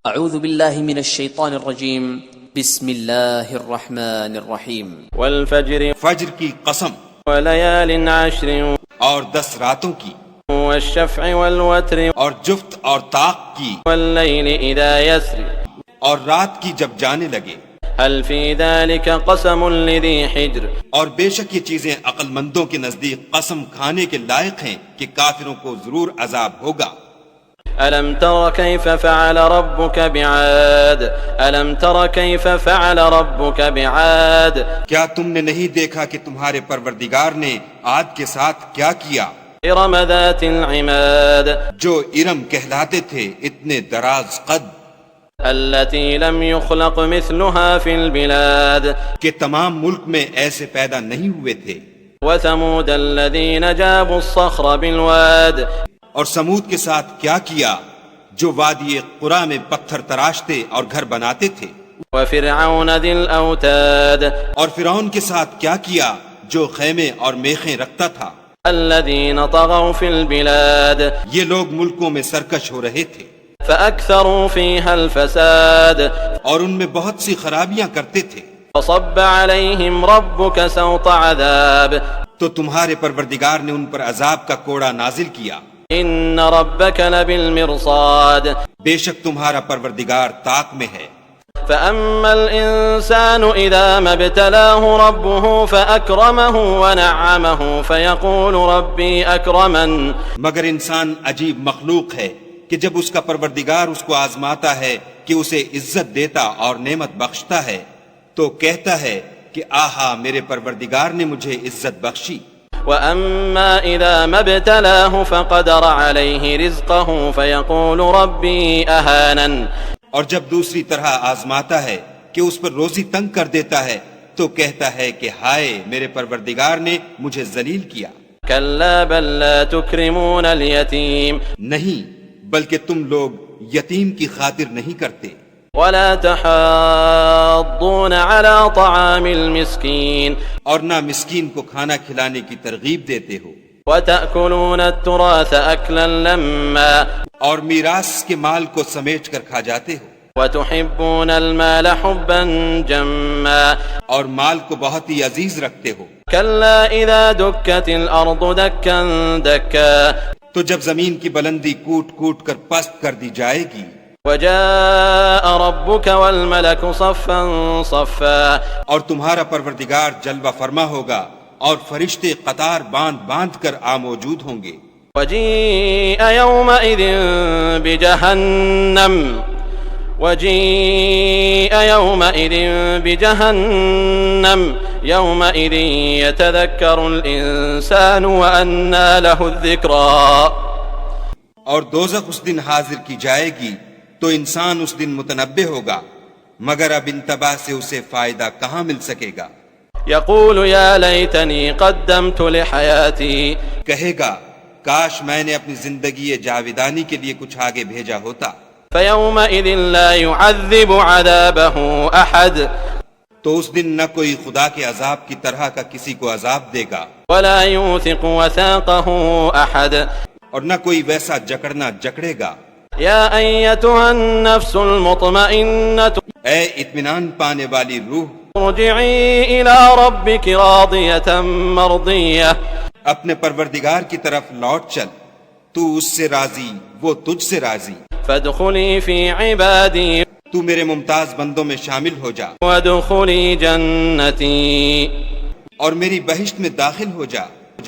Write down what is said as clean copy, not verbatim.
اعوذ باللہ من الشیطان الرجیم بسم اللہ الرحمن الرحیم والفجر فجر کی قسم وليال عشر اور 10 راتوں کی والشفع والوتر اور جفت اور طاق کی والليل إذا يسر اور رات کی جب جانے لگے هل في ذلك قسم لذي حجر اور بے شک یہ چیزیں عقل مندوں کے نزدیک قسم کھانے کے لائق ہیں کہ کافروں کو ضرور عذاب ہوگا۔ ألم تر كيف فعل ربك بعاد ألم تر كيف فعل ربك بعاد کیا تم نے نہیں دیکھا کہ تمہارے پروردگار نے عاد کے ساتھ کیا کیا؟ إرم ذات العماد جو ارم کہلاتے تھے اتنے دراز قد، التي لم يخلق مثلها في البلاد کہ تمام ملک میں ایسے پیدا نہیں ہوئے تھے۔ وثمود الذين جابوا الصخر بالواد اور سمود کے ساتھ کیا کیا جو وادی قرا میں پتھر تراشتے اور گھر بناتے تھے۔ وفرعون ذي الأوتاد اور فرعون کے ساتھ کیا کیا جو خیمے اور میخیں رکھتا تھا۔ الذين طغوا في البلاد یہ لوگ ملکوں میں سرکش ہو رہے تھے فأكثروا فيها الفساد اور ان میں بہت سی خرابیاں کرتے تھے۔ فصب عليهم ربك سوط عذاب تو تمہارے پروردگار نے ان پر عذاب کا کوڑا نازل کیا۔ إن ربك لبالمرصاد بے شک تمہارا پروردگار طاق میں ہے۔ فأما الإنسان إذا ما ابتلاه ربه فأكرمه ونعمه فيقول ربي أكرمن مگر انسان عجیب مخلوق ہے کہ جب اس کا پروردگار اس کو آزماتا ہے کہ اسے عزت دیتا اور نعمت بخشتا ہے تو کہتا ہے کہ آہا میرے پروردگار نے مجھے عزت بخشی۔ وأما إذا ما ابتلاه فقدر عليه رزقه فيقول ربي أهانن اور جب دوسری طرح آزماتا ہے کہ اس پر روزی تنگ کر دیتا ہے تو کہتا ہے کہ ہائے میرے پروردگار نے مجھے ذلیل کیا۔ كلا بل لا تكرمون اليتيم نہیں بلکہ تم لوگ یتیم کی خاطر نہیں کرتے، ولا تحاضون على طعام المسكين اور نہ مسکین کو کھانا کھلانے کی ترغیب دیتے ہو، وتأكلون التراث أكلا لما اور میراث کے مال کو سمیٹ کر کھا جاتے ہو، وتحبون المال حبا جما اور مال کو بہت ہی عزیز رکھتے ہو۔ كلا إذا دكت الأرض دكا دكا تو جب زمین کی بلندی کوٹ کوٹ کر پست کر دی جائے گی، وجاء ربك والملك صفا صفا اور تمہارا پروردگار جلوہ فرما ہوگا اور فرشتے قطار باندھ باندھ کر موجود ہوں گے۔ وجيء يومئذ بجهنم يومئذ يتذكر الإنسان وأنى له الذكرى اور دوزخ اس دن حاضر کی جائے گی تو انسان اس دن متنبہ ہوگا، مگر اب انتباہ سے اسے فائدہ کہاں مل سکے گا۔ يقول يا ليتني قدمت لحياتي کہے گا کاش میں نے اپنی زندگی جاویدانی کے لیے کچھ آگے بھیجا ہوتا۔ فيومئذ لا يعذب عذابه أحد تو اس دن نہ کوئی خدا کے عذاب کی طرح کا کسی کو عذاب دے گا، ولا يوثق وثاقه أحد اور نہ کوئی ویسا جکڑنا جکڑے گا۔ يا أيتها النفس المطمئنة اے اطمینان پانے والی روح، ارجعي إلى ربك راضية مرضية اپنے پروردگار کی طرف لوٹ چل، تو اس سے راضی وہ تجھ سے راضی، فادخلي في عبادي تو میرے ممتاز بندوں میں شامل ہو جا وادخلي جنتي اور میری بہشت میں داخل ہو جا۔